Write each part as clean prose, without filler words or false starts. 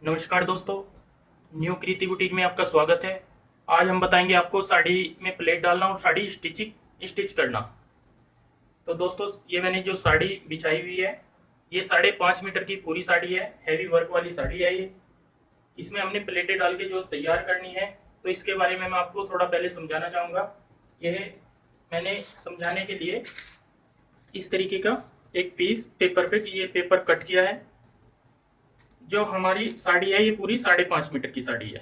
नमस्कार दोस्तों, न्यू कृति बुटीक में आपका स्वागत है। आज हम बताएंगे आपको साड़ी में प्लेट डालना और साड़ी स्टिच करना। तो दोस्तों, ये मैंने जो साड़ी बिछाई हुई है, ये 5.5 मीटर की पूरी साड़ी है। हैवी वर्क वाली साड़ी है ये। इसमें हमने प्लेटें डाल के जो तैयार करनी है, तो इसके बारे में मैं आपको थोड़ा पहले समझाना चाहूँगा। यह मैंने समझाने के लिए इस तरीके का एक पीस पेपर पे ये पेपर कट किया है। जो हमारी साड़ी है, ये पूरी 5.5 मीटर की साड़ी है।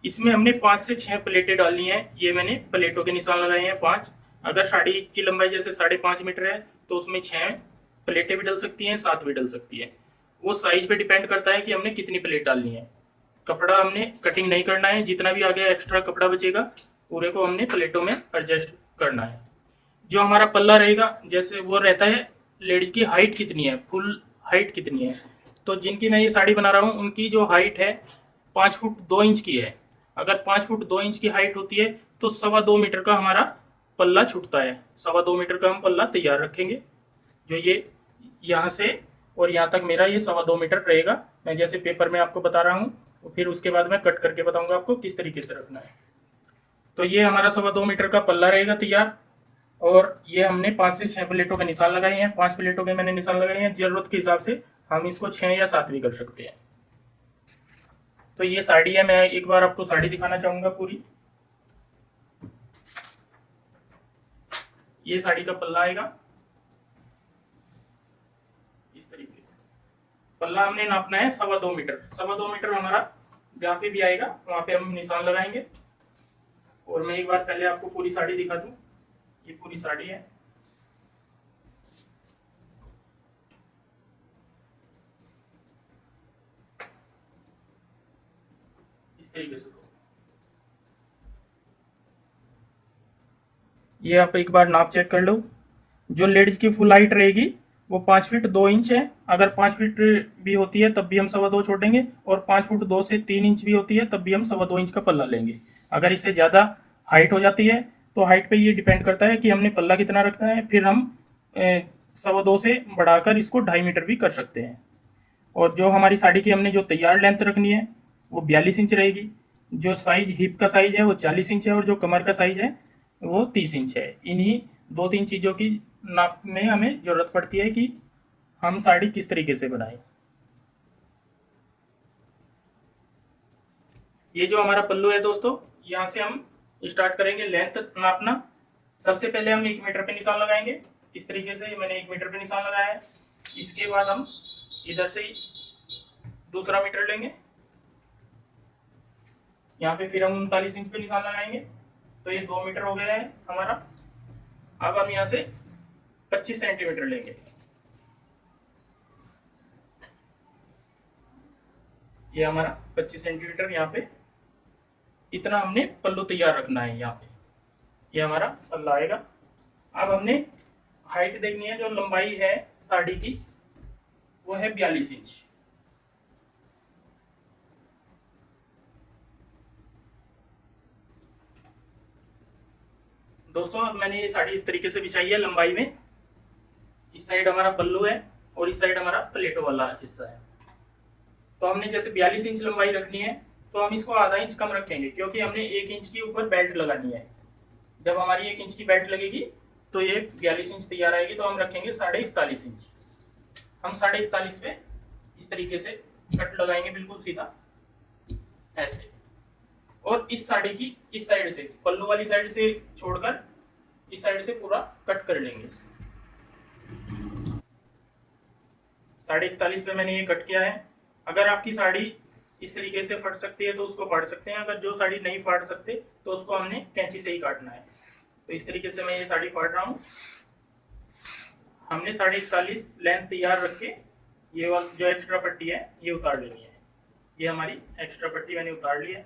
इसमें हमने 5 से 6 प्लेटें डालनी है। ये मैंने प्लेटों के निशान लगाए हैं 5। अगर साड़ी की लंबाई जैसे 5.5 मीटर है, तो उसमें 6 प्लेटें भी डल सकती हैं, 7 भी डल सकती है। वो साइज पे डिपेंड करता है कि हमने कितनी प्लेट डालनी है। कपड़ा हमने कटिंग नहीं करना है, जितना भी आगे एक्स्ट्रा कपड़ा बचेगा पूरे को हमने प्लेटों में एडजस्ट करना है। जो हमारा पल्ला रहेगा, जैसे वो रहता है लेडीज की हाइट कितनी है, फुल हाइट कितनी है। तो जिनकी मैं ये साड़ी बना रहा हूँ, उनकी जो हाइट है 5 फुट 2 इंच की है। अगर 5 फुट 2 इंच की हाइट होती है, तो 2.25 मीटर का हमारा पल्ला छूटता है। 2.25 मीटर का हम पल्ला तैयार रखेंगे। जो ये यहाँ से और यहाँ तक मेरा ये 2.25 मीटर रहेगा। मैं जैसे पेपर में आपको बता रहा हूँ, तो फिर उसके बाद मैं कट करके बताऊंगा आपको किस तरीके से रखना है। तो ये हमारा 2.25 मीटर का पल्ला रहेगा तैयार। और ये हमने 5 से 6 प्लेटों के निशान लगाए हैं। 5 प्लेटों के मैंने निशान लगाए हैं। जरूरत के हिसाब से हम इसको 6 या 7 भी कर सकते हैं। तो ये साड़ी है, मैं एक बार आपको साड़ी दिखाना चाहूंगा पूरी। ये साड़ी का पल्ला आएगा इस तरीके से। पल्ला हमने नापना है 2.25 मीटर। 2.25 मीटर हमारा जहाँ पे भी आएगा वहां पे हम निशान लगाएंगे। और मैं एक बार पहले आपको पूरी साड़ी दिखा दूं। ये पूरी साड़ी है। इस तरीके से ये आप एक बार नाप चेक कर लो। जो लेडीज की फुल हाइट रहेगी वो 5 फीट 2 इंच है। अगर 5 फीट भी होती है तब भी हम 2.25 छोड़ेंगे, और 5 फुट 2 से 3 इंच भी होती है तब भी हम 2.25 इंच का पल्ला लेंगे। अगर इससे ज़्यादा हाइट हो जाती है, तो हाइट पे ये डिपेंड करता है कि हमने पल्ला कितना रखना है। फिर हम 2.25 से बढ़ाकर इसको 2.5 मीटर भी कर सकते हैं। और जो हमारी साड़ी की हमने जो तैयार लेंथ रखनी है, वो 42 इंच रहेगी। जो साइज हिप का साइज है वो 40 इंच है, और जो कमर का साइज है वो 30 इंच है। इन्हीं 2-3 चीज़ों की नाप में हमें ज़रूरत पड़ती है कि हम साड़ी किस तरीके से बनाएं। ये जो हमारा पल्लू है दोस्तों, यहाँ से हम स्टार्ट करेंगे लेंथ नापना। सबसे पहले हम 1 मीटर पे निशान लगाएंगे। इस तरीके से मैंने 1 मीटर पे निशान लगाया है। इसके बाद हम इधर से दूसरा मीटर लेंगे। यहाँ पे फिर हम 39 इंच पे निशान लगाएंगे। तो ये 2 मीटर हो गया है हमारा। अब हम यहाँ से 25 सेंटीमीटर लेंगे। ये हमारा 25 सेंटीमीटर यहाँ पे इतना हमने पल्लू तैयार रखना है। यहाँ पे ये हमारा पल्ला आएगा। अब हमने हाइट देखनी है। जो लंबाई है साड़ी की वो है 42 इंच। दोस्तों, अब मैंने ये साड़ी इस तरीके से बिछाई है लंबाई में। इस साइड हमारा पल्लू है और इस साइड हमारा प्लेटो वाला हिस्सा है। तो हमने जैसे 42 इंच लंबाई रखनी है, तो हम इसको आधा इंच कम रखेंगे, क्योंकि हमने 1 इंच की ऊपर बेल्ट लगानी है। जब हमारी 1 इंच की बेल्ट लगेगी तो ये 42 इंच तैयार आएगी। तो हम रखेंगे 41.5 इंच। हम 41.5 पे इस तरीके से कट लगाएंगे, बिल्कुल सीधा ऐसे। और इस साड़ी की इस साइड से, पल्लू वाली साइड से छोड़कर इस साइड से पूरा कट कर लेंगे। 41.5 पे मैंने ये कट किया है। अगर आपकी साड़ी इस तरीके से फट सकती है तो उसको फाड़ सकते हैं। अगर जो साड़ी नहीं फाड़ सकते तो उसको हमने कैंची से ही काटना है। तो इस तरीके से मैं ये साड़ी फाड़ रहा हूँ। हमने 41.5 लेंथ तैयार रख के ये जो एक्स्ट्रा पट्टी है ये उतार लेनी है। ये हमारी एक्स्ट्रा पट्टी मैंने उतार ली है।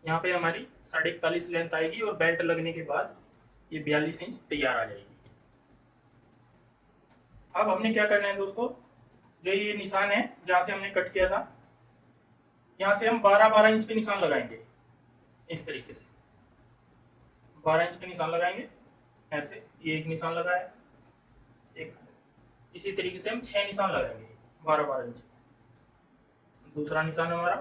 यहाँ पे हमारी 41.5 लेंथ आएगी, और बेल्ट लगने के बाद ये 42 इंच तैयार आ जाएगी। अब हमने क्या करना है दोस्तों, जो ये निशान है जहाँ से हमने कट किया था, यहाँ से हम 12-12 इंच पे निशान लगाएंगे। इस तरीके से 12 इंच पे निशान लगाएंगे ऐसे। ये एक निशान लगाया, एक इसी तरीके से हम 6 निशान लगाएंगे। 12 इंच। दूसरा निशान हमारा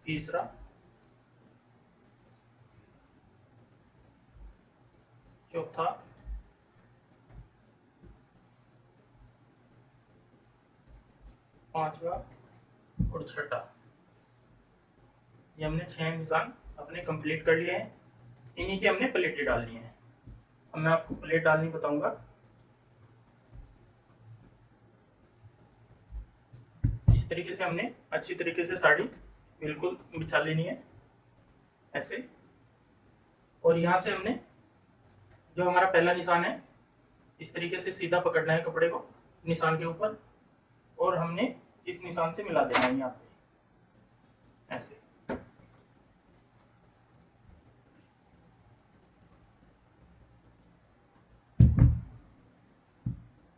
तीसरा, चौथा, पांचवा और छठा। ये हमने 6 निशान अपने कंप्लीट कर लिए हैं। इन्हीं की हमने प्लेटें डालनी है। अब मैं आपको प्लेट डालनी बताऊंगा। इस तरीके से हमने अच्छी तरीके से साड़ी बिल्कुल बिछा लेनी है ऐसे। और यहाँ से हमने जो हमारा पहला निशान है इस तरीके से सीधा पकड़ना है कपड़े को निशान के ऊपर, और हमने इस निशान से मिला देना है यहाँ पे ऐसे।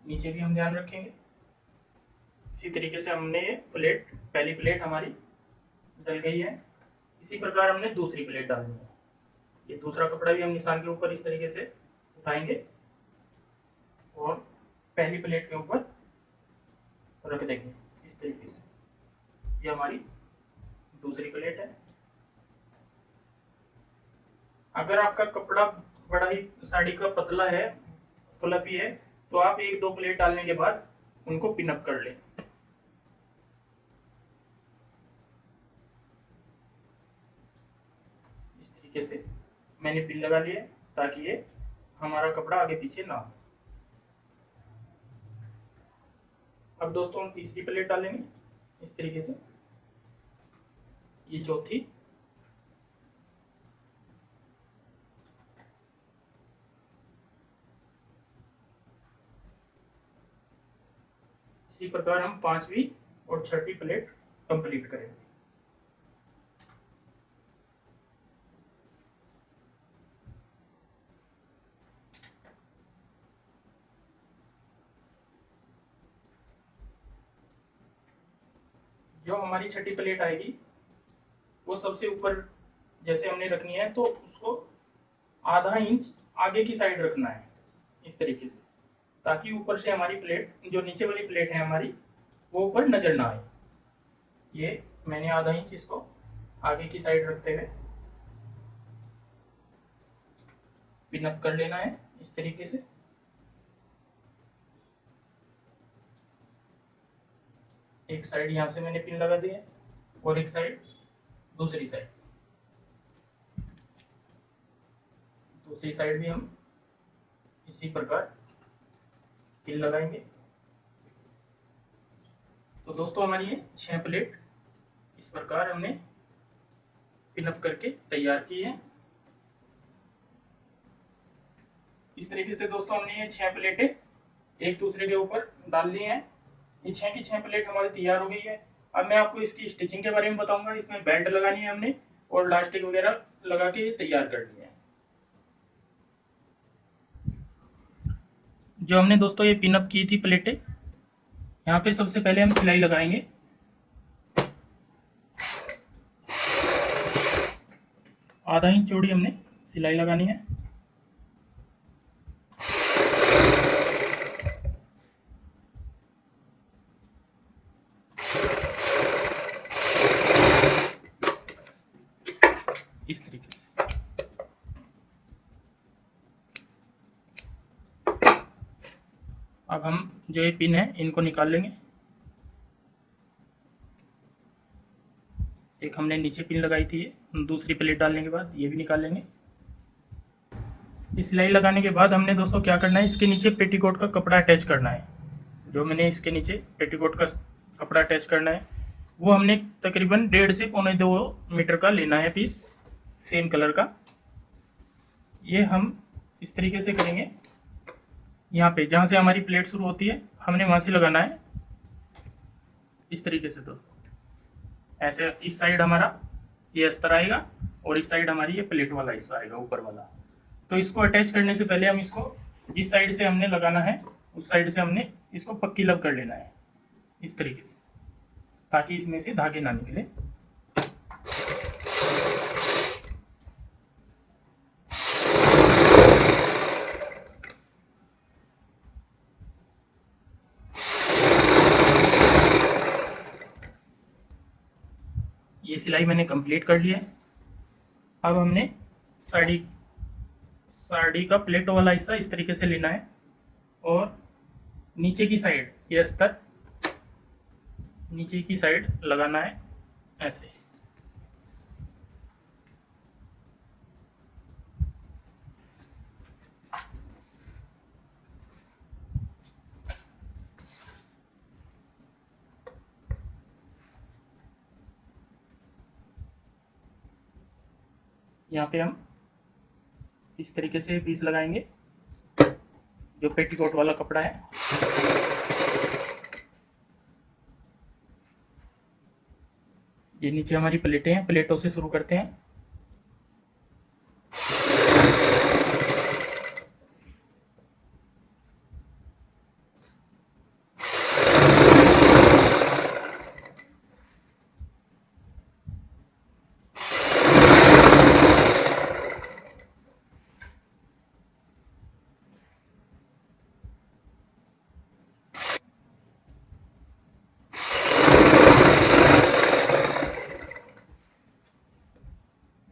नीचे भी हम ध्यान रखेंगे। इसी तरीके से हमने प्लेट, पहली प्लेट हमारी डल गई है। इसी प्रकार हमने दूसरी प्लेट डालनी है। ये दूसरा कपड़ा भी हम निशान के ऊपर इस तरीके से उठाएंगे और पहली प्लेट के ऊपर रख देंगे इस तरीके से। ये हमारी दूसरी प्लेट है। अगर आपका कपड़ा बड़ा ही साड़ी का पतला है, फ्लफी है, तो आप 1-2 प्लेट डालने के बाद उनको पिनअप कर लें। इस तरीके से मैंने पिन लगा लिया ताकि ये हमारा कपड़ा आगे पीछे ना हो। अब दोस्तों हम तीसरी प्लेट डालेंगे इस तरीके से। ये चौथी, इसी प्रकार हम 5वीं और 6ठी प्लेट कंप्लीट करेंगे। जो हमारी 6ठी प्लेट आएगी वो सबसे ऊपर जैसे हमने रखनी है, तो उसको आधा इंच आगे की साइड रखना है इस तरीके से, ताकि ऊपर से हमारी प्लेट, जो नीचे वाली प्लेट है हमारी, वो ऊपर नजर ना आए। ये मैंने आधा इंच इसको आगे की साइड रखते हुए पिन अप कर लेना है इस तरीके से। एक साइड यहाँ से मैंने पिन लगा दी है और एक साइड दूसरी साइड। दूसरी साइड भी हम इसी प्रकार पिन लगाएंगे। तो दोस्तों हमारी ये 6 प्लेट इस प्रकार हमने पिन अप करके तैयार की है। इस तरीके से दोस्तों हमने ये 6 प्लेटें एक दूसरे के ऊपर डाल ली हैं। ये 6 की 6 प्लेट हमारी तैयार हो गई है। अब मैं आपको इसकी स्टिचिंग के बारे में बताऊंगा। इसमें बेल्ट लगानी है हमने और इलास्टिक वगैरह लगा के तैयार करनी है। जो हमने दोस्तों ये पिन अप की थी प्लेटें, यहाँ पे सबसे पहले हम सिलाई लगाएंगे। आधा इंच चौड़ी हमने सिलाई लगानी है। इस तरीके से अब हम जो ये पिन है इनको निकाल लेंगे। एक हमने नीचे पिन लगाई थी, दूसरी प्लेट डालने के बाद ये भी निकाल लेंगे। इस सिलाई लगाने के बाद हमने दोस्तों क्या करना है, इसके नीचे पेटीकोट का कपड़ा अटैच करना है। जो मैंने इसके नीचे पेटीकोट का कपड़ा अटैच करना है वो हमने तकरीबन 1.5 से 1.25 मीटर का लेना है पीस, सेम कलर का। ये हम इस तरीके से करेंगे। यहाँ पे जहाँ से हमारी प्लेट शुरू होती है हमने वहाँ से लगाना है इस तरीके से दोस्तों। ऐसे इस साइड हमारा ये अस्तर आएगा और इस साइड हमारी ये प्लेट वाला हिस्सा आएगा ऊपर वाला। तो इसको अटैच करने से पहले हम इसको जिस साइड से हमने लगाना है उस साइड से हमने इसको पक्की लब कर लेना है इस तरीके से, ताकि इसमें से धागे ना निकले। सिलाई मैंने कंप्लीट कर ली है। अब हमने साड़ी का प्लेटों वाला हिस्सा इस तरीके से लेना है और नीचे की साइड ये अस्तर नीचे की साइड लगाना है ऐसे। यहाँ पे हम इस तरीके से पीस लगाएंगे जो पेटीकोट वाला कपड़ा है। ये नीचे हमारी प्लेटें हैं, प्लेटों से शुरू करते हैं।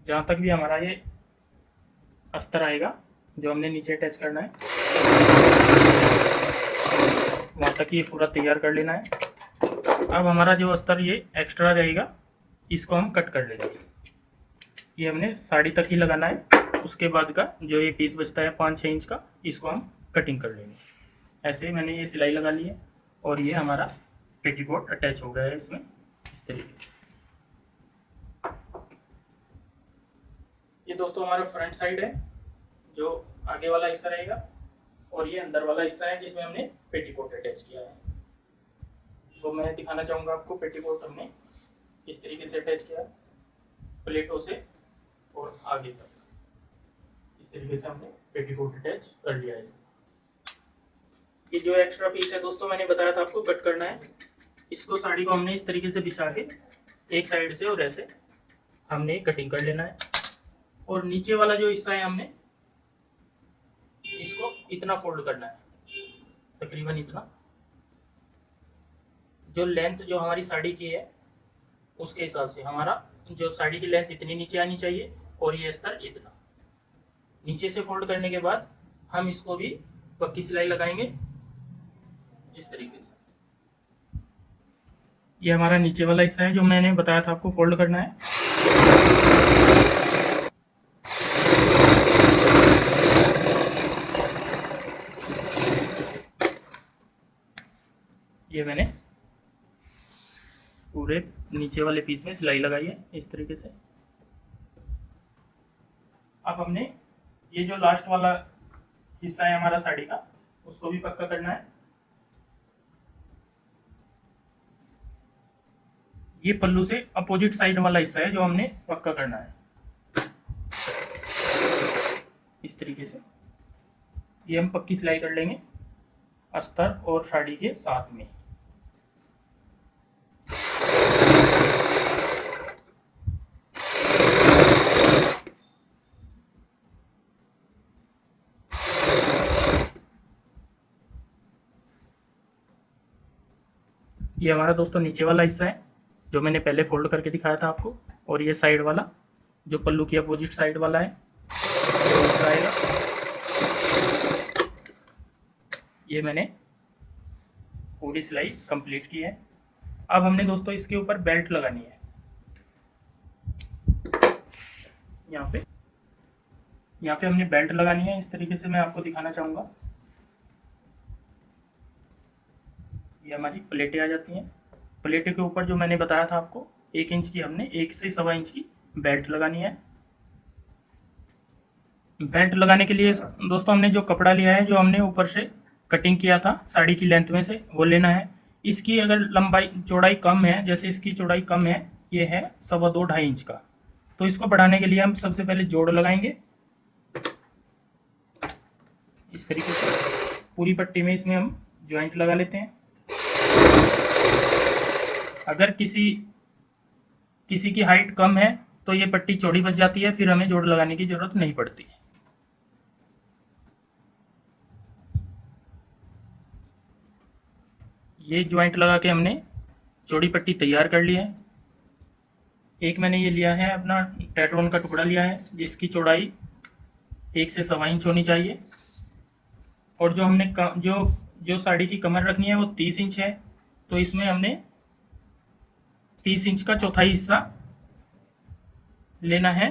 जहाँ तक भी हमारा ये अस्तर आएगा जो हमने नीचे अटैच करना है वहाँ तक ये पूरा तैयार कर लेना है। अब हमारा जो अस्तर ये एक्स्ट्रा रहेगा इसको हम कट कर लेंगे। ये हमने साड़ी तक ही लगाना है, उसके बाद का जो ये पीस बचता है 5-6 इंच का इसको हम कटिंग कर लेंगे। ऐसे मैंने ये सिलाई लगा ली है और ये हमारा पेटीकोट अटैच हो गया है इसमें इस तरीके से। ये दोस्तों हमारा फ्रंट साइड है जो आगे वाला हिस्सा रहेगा और ये अंदर वाला हिस्सा है जिसमें हमने पेटीकोट अटैच किया है। तो मैं दिखाना चाहूँगा आपको पेटीकोट हमने किस तरीके से अटैच किया प्लेटों से और आगे तक। इस तरीके से हमने पेटीकोट अटैच कर लिया है। ये जो एक्स्ट्रा पीस है दोस्तों मैंने बताया था आपको कट करना है। इसको साड़ी को हमने इस तरीके से बिछा के एक साइड से और ऐसे हमने कटिंग कर लेना है और नीचे वाला जो हिस्सा है हमने इसको इतना फोल्ड करना है, तकरीबन इतना। जो लेंथ जो हमारी साड़ी की है उसके हिसाब से हमारा जो साड़ी की लेंथ इतनी नीचे आनी चाहिए और ये अस्तर इतना। नीचे से फोल्ड करने के बाद हम इसको भी पक्की सिलाई लगाएंगे इस तरीके से। ये हमारा नीचे वाला हिस्सा है जो मैंने बताया था आपको फोल्ड करना है। ये मैंने पूरे नीचे वाले पीस में सिलाई लगाई है इस तरीके से। अब हमने ये जो लास्ट वाला हिस्सा है हमारा साड़ी का उसको भी पक्का करना है। ये पल्लू से अपोजिट साइड वाला हिस्सा है जो हमने पक्का करना है इस तरीके से। ये हम पक्की सिलाई कर लेंगे अस्तर और साड़ी के साथ में। ये हमारा दोस्तों नीचे वाला हिस्सा है जो मैंने पहले फोल्ड करके दिखाया था आपको और ये साइड वाला जो पल्लू की अपोजिट साइड वाला है आएगा। ये मैंने पूरी सिलाई कंप्लीट की है। अब हमने दोस्तों इसके ऊपर बेल्ट लगानी है। यहाँ पे हमने बेल्ट लगानी है इस तरीके से मैं आपको दिखाना चाहूँगा। ये हमारी प्लेटें आ जाती हैं। प्लेटें के ऊपर जो मैंने बताया था आपको 1 इंच की हमने 1 से 1.25 इंच की बेल्ट लगानी है। बेल्ट लगाने के लिए दोस्तों हमने जो कपड़ा लिया है जो हमने ऊपर से कटिंग किया था साड़ी की लेंथ में से वो लेना है। इसकी अगर लंबाई चौड़ाई कम है, जैसे इसकी चौड़ाई कम है, ये है 2.25-2.5 इंच का, तो इसको बढ़ाने के लिए हम सबसे पहले जोड़ लगाएंगे इस तरीके से। पूरी पट्टी में इसमें हम ज्वाइंट लगा लेते हैं। अगर किसी की हाइट कम है तो ये पट्टी चौड़ी बच जाती है, फिर हमें जोड़ लगाने की जरूरत नहीं पड़ती। ये ज्वाइंट लगा के हमने चौड़ी पट्टी तैयार कर ली है। एक मैंने ये लिया है अपना टेट्रोन का टुकड़ा लिया है जिसकी चौड़ाई 1 से 1.25 इंच होनी चाहिए, और जो हमने जो साड़ी की कमर रखनी है वो 30 इंच है, तो इसमें हमने 30 इंच का चौथाई हिस्सा लेना है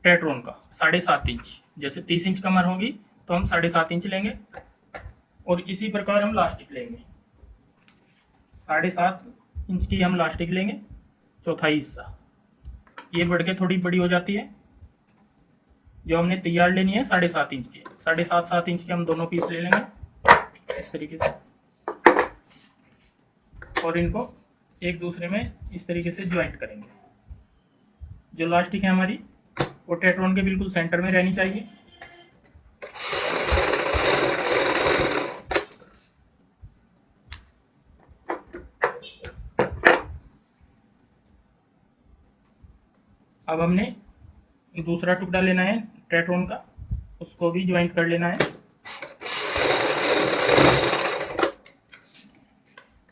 टेट्रोन का, 7.5 इंच। जैसे 30 इंच कमर होगी तो हम 7.5 इंच लेंगे, और इसी प्रकार हम लास्टिक लेंगे 7.5 इंच की हम लास्टिक लेंगे, चौथाई हिस्सा। ये बढ़ के थोड़ी बड़ी हो जाती है। जो हमने तैयार लेनी है 7.5 इंच की, 7.5 इंच के हम दोनों पीस ले लेंगे इस तरीके से, और इनको एक दूसरे में इस तरीके से ज्वाइंट करेंगे। जो लास्टिक है हमारी वो टेट्रोन के बिल्कुल सेंटर में रहनी चाहिए। अब हमने दूसरा टुकड़ा लेना है टेट्रोन का, उसको भी ज्वाइंट कर लेना है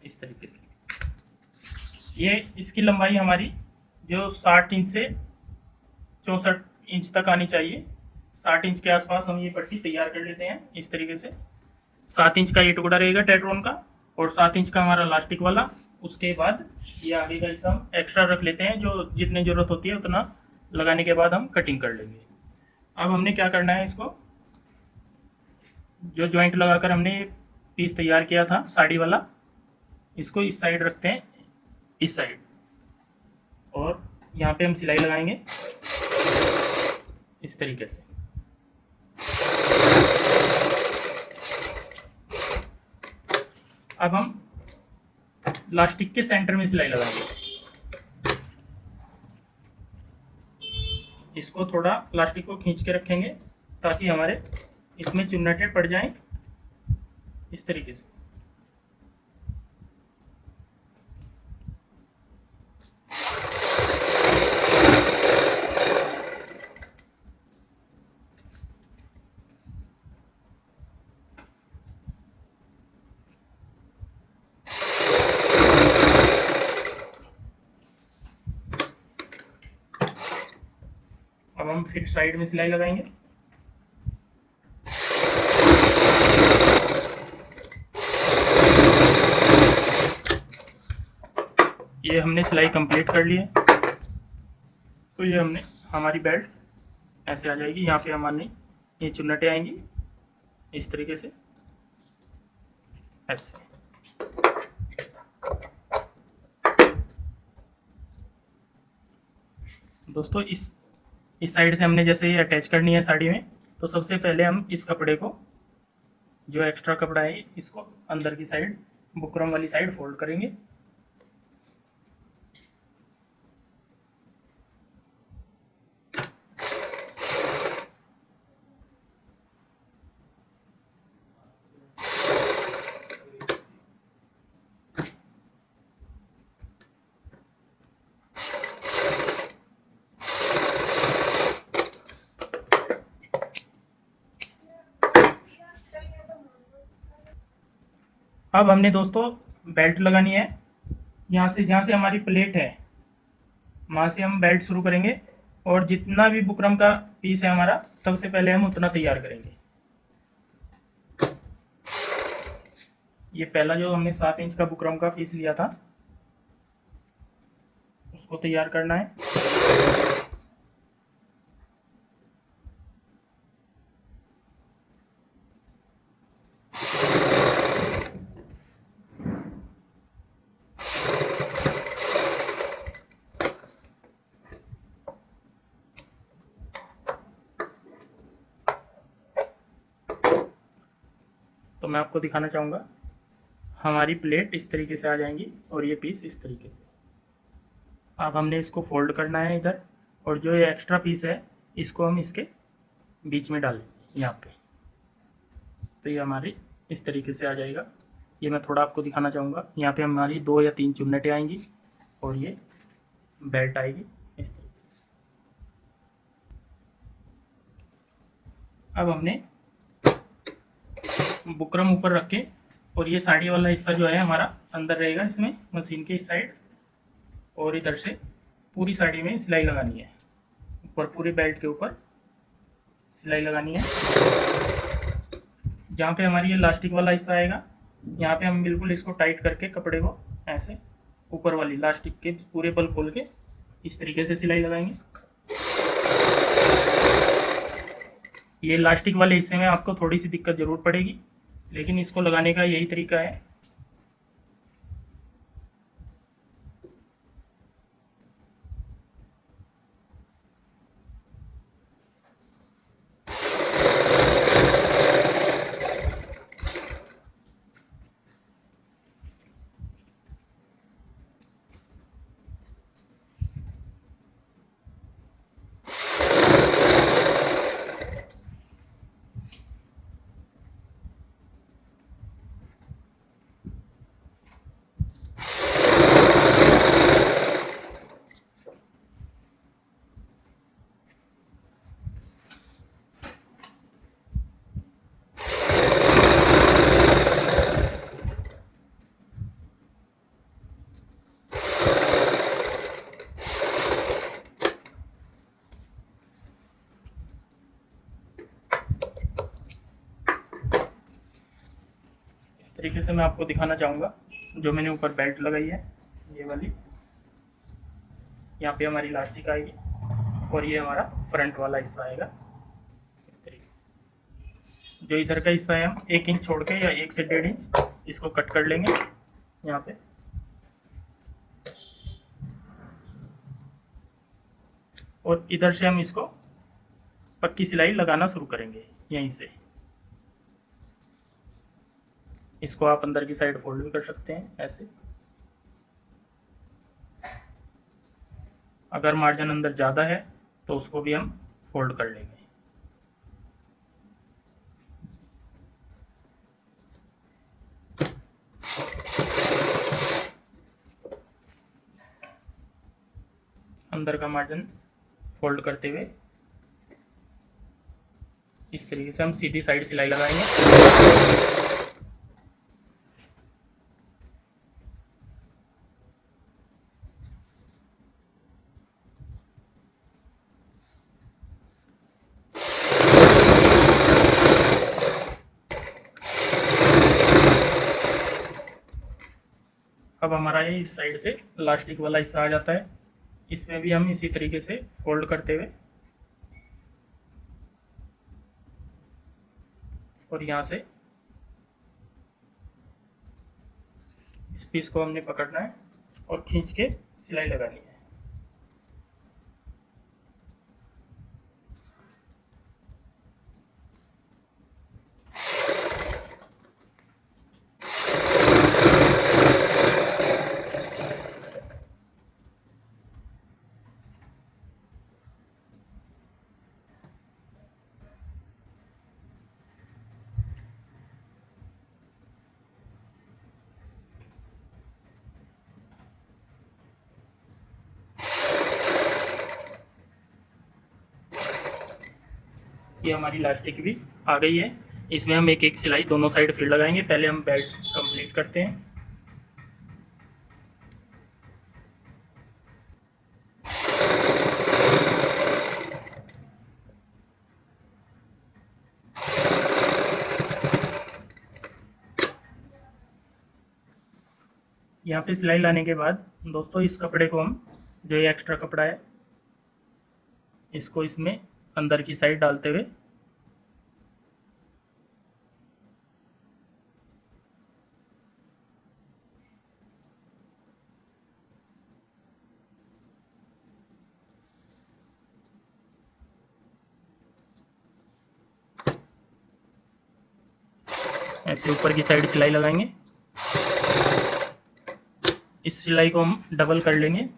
इस तरीके से। ये इसकी लंबाई हमारी जो 60 इंच से 64 इंच तक आनी चाहिए। 60 इंच के आसपास हम ये पट्टी तैयार कर लेते हैं इस तरीके से। 7 इंच का ये टुकड़ा रहेगा टेट्रोन का, और 7 इंच का हमारा लास्टिक वाला। उसके बाद ये आगे का हिस्सा हम एक्स्ट्रा रख लेते हैं, जो जितनी ज़रूरत होती है उतना लगाने के बाद हम कटिंग कर लेंगे। अब हमने क्या करना है, इसको जो जॉइंट लगाकर हमने पीस तैयार किया था साड़ी वाला, इसको इस साइड रखते हैं, इस साइड, और यहाँ पे हम सिलाई लगाएंगे इस तरीके से। अब हम लास्टिक के सेंटर में सिलाई लगाएंगे। इसको थोड़ा लास्टिक को खींच के रखेंगे ताकि हमारे इसमें चुन्नटें पड़ जाएं इस तरीके से। अब हम फिर साइड में सिलाई लगाएंगे। ये हमने सिलाई कंप्लीट कर ली है, तो ये हमने हमारी बेल्ट ऐसे आ जाएगी। यहाँ पे हमारी ये चुन्नटें आएंगी इस तरीके से, ऐसे। दोस्तों इस साइड से हमने जैसे ये अटैच करनी है साड़ी में, तो सबसे पहले हम इस कपड़े को, जो एक्स्ट्रा कपड़ा है, इसको अंदर की साइड, बुकरम वाली साइड फोल्ड करेंगे। अब हमने दोस्तों बेल्ट लगानी है। यहाँ से, जहाँ से हमारी प्लेट है, वहाँ से हम बेल्ट शुरू करेंगे, और जितना भी बुकरम का पीस है हमारा, सबसे पहले हम उतना तैयार करेंगे। ये पहला जो हमने 7 इंच का बुकरम का पीस लिया था, उसको तैयार करना है। तो मैं आपको दिखाना चाहूँगा, हमारी प्लेट इस तरीके से आ जाएंगी और ये पीस इस तरीके से। अब हमने इसको फोल्ड करना है इधर, और जो ये एक्स्ट्रा पीस है इसको हम इसके बीच में डालें यहाँ पे, तो ये हमारी इस तरीके से आ जाएगा। ये मैं थोड़ा आपको दिखाना चाहूँगा। यहाँ पे हमारी 2 या 3 चुन्नटें आएंगी और ये बेल्ट आएगी इस तरीके से। अब हमने बुकरम ऊपर रख के, और ये साड़ी वाला हिस्सा जो है हमारा अंदर रहेगा इसमें, मशीन के इस साइड, और इधर से पूरी साड़ी में सिलाई लगानी है, ऊपर पूरे बेल्ट के ऊपर सिलाई लगानी है। जहाँ पे हमारी ये लास्टिक वाला हिस्सा आएगा, यहाँ पे हम बिल्कुल इसको टाइट करके कपड़े को ऐसे ऊपर वाली लास्टिक के पूरे बल खोल के इस तरीके से सिलाई लगाएंगे। ये लास्टिक वाले हिस्से में आपको थोड़ी सी दिक्कत जरूर पड़ेगी, लेकिन इसको लगाने का यही तरीका है। तरीके से मैं आपको दिखाना चाहूँगा जो मैंने ऊपर बेल्ट लगाई है, ये वाली। यहाँ पे हमारी लास्टिक आएगी और ये हमारा फ्रंट वाला हिस्सा आएगा इस तरीके। जो इधर का हिस्सा है हम 1 इंच छोड़ के या 1 से 1.5 इंच इसको कट कर लेंगे यहाँ पे। और इधर से हम इसको पक्की सिलाई लगाना शुरू करेंगे यहीं से। इसको आप अंदर की साइड फोल्ड भी कर सकते हैं ऐसे। अगर मार्जिन अंदर ज़्यादा है तो उसको भी हम फोल्ड कर लेंगे। अंदर का मार्जिन फोल्ड करते हुए इस तरीके से हम सीधी साइड सिलाई लगाएंगे। अब हमारा ये इस साइड से लास्टिक वाला हिस्सा आ जाता है, इसमें भी हम इसी तरीके से फोल्ड करते हुए और यहाँ से इस पीस को हमने पकड़ना है और खींच के सिलाई लगानी है। ये हमारी लास्टिक भी आ गई है। इसमें हम एक एक सिलाई दोनों साइड फिर लगाएंगे। पहले हम बेल्ट कंप्लीट करते हैं। यहाँ पे सिलाई लाने के बाद दोस्तों इस कपड़े को हम, जो ये एक्स्ट्रा कपड़ा है, इसको इसमें अंदर की साइड डालते हुए ऐसे ऊपर की साइड सिलाई लगाएंगे। इस सिलाई को हम डबल कर लेंगे।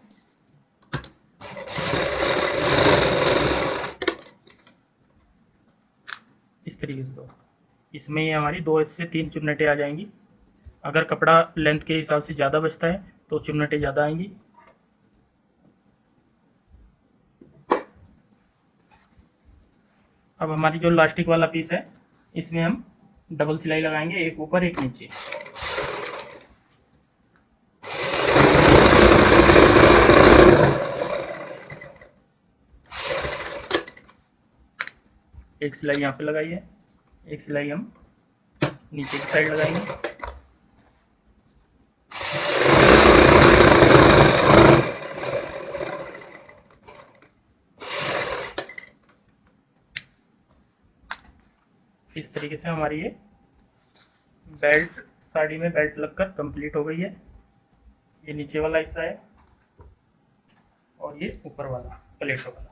इस तरीके से इसमें ये हमारी 2 से 3 चुन्नटें आ जाएंगी। अगर कपड़ा लेंथ के हिसाब से ज़्यादा बचता है तो चुन्नटें ज़्यादा आएंगी। अब हमारी जो लास्टिक वाला पीस है इसमें हम डबल सिलाई लगाएंगे, एक ऊपर एक नीचे। एक सिलाई यहाँ पे लगाइए, एक सिलाई हम नीचे की साइड लगाएंगे। इस तरीके से हमारी ये बेल्ट, साड़ी में बेल्ट लगकर कंप्लीट हो गई है। ये नीचे वाला हिस्सा है और ये ऊपर वाला प्लेटों वाला।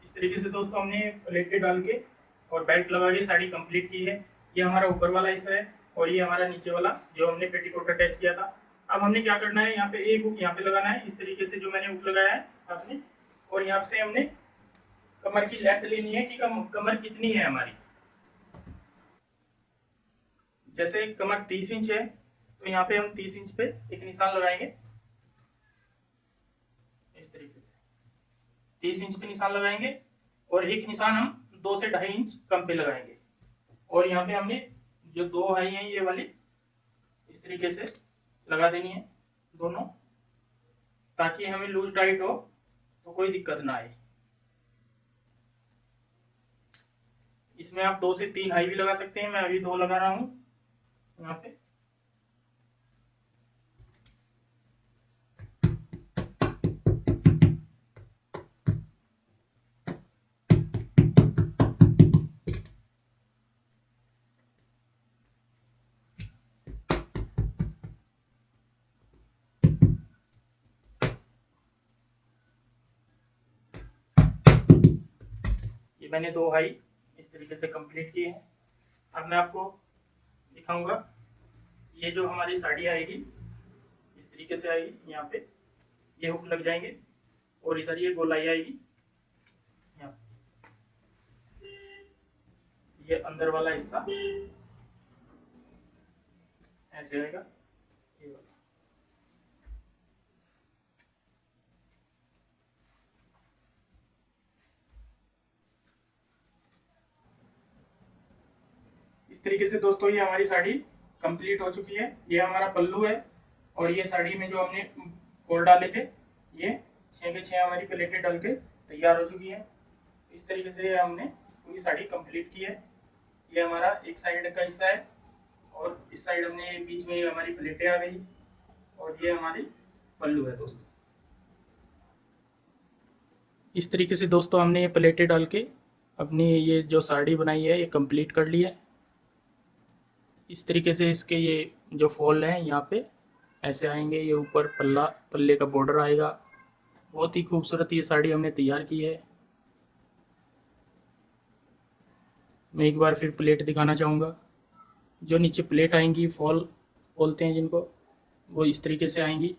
इस तरीके से दोस्तों हमने प्लेटें डाल के और बेल्ट लगा के साड़ी कंप्लीट की है। ये हमारा ऊपर वाला हिस्सा है और ये हमारा नीचे वाला जो हमने पेटीकोट अटैच किया था। अब हमने क्या करना है, यहाँ पे एक हुक यहाँ पे लगाना है, इस तरीके से जो मैंने हुक लगाया है आपने, और यहाँ से हमने कमर की लेंथ लेनी है कि कमर कितनी है हमारी। जैसे कमर 30 इंच है तो यहाँ पे हम 30 इंच पे एक निशान लगाएंगे। इस तरीके से 30 इंच पे निशान लगाएंगे और एक निशान हम 2 से 2.5 इंच कम पे लगाएंगे। और यहाँ पे हमने जो 2 हाई है ये वाली इस तरीके से लगा देनी है दोनों, ताकि हमें लूज टाइट हो तो कोई दिक्कत ना आए। इसमें आप 2 से 3 हाई भी लगा सकते हैं, मैं अभी 2 लगा रहा हूँ यहाँ पे। ये मैंने 2 हाई इस तरीके से कंप्लीट किए हैं। अब मैं आपको दिखाऊंगा, ये जो हमारी साड़ी आएगी इस तरीके से आएगी। यहाँ पे ये हुक लग जाएंगे और इधर ये गोलाई आएगी। यहाँ ये अंदर वाला हिस्सा ऐसे आएगा, ये वाला। इस तरीके से दोस्तों ये हमारी साड़ी कंप्लीट हो चुकी है। ये हमारा पल्लू है और ये साड़ी में जो हमने फोल्ड डाले थे ये 6 के 6 हमारी प्लेटें डाल के तैयार हो चुकी है। इस तरीके से हमने पूरी साड़ी कंप्लीट की है। ये हमारा एक साइड का हिस्सा है और इस साइड हमने बीच में हमारी प्लेटें आ गई और ये हमारी पल्लू है दोस्तों। इस तरीके से दोस्तों हमने ये प्लेटें डाल के अपनी ये जो साड़ी बनाई है ये कंप्लीट कर ली है। इस तरीके से इसके ये जो फॉल हैं यहाँ पे ऐसे आएंगे, ये ऊपर पल्ले का बॉर्डर आएगा। बहुत ही खूबसूरत ये साड़ी हमने तैयार की है। मैं एक बार फिर प्लेट दिखाना चाहूँगा। जो नीचे प्लेट आएंगी, फॉल बोलते हैं जिनको, वो इस तरीके से आएंगी।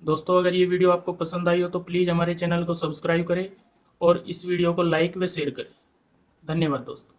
दोस्तों अगर ये वीडियो आपको पसंद आई हो तो प्लीज़ हमारे चैनल को सब्सक्राइब करें और इस वीडियो को लाइक व शेयर करें। धन्यवाद दोस्तों।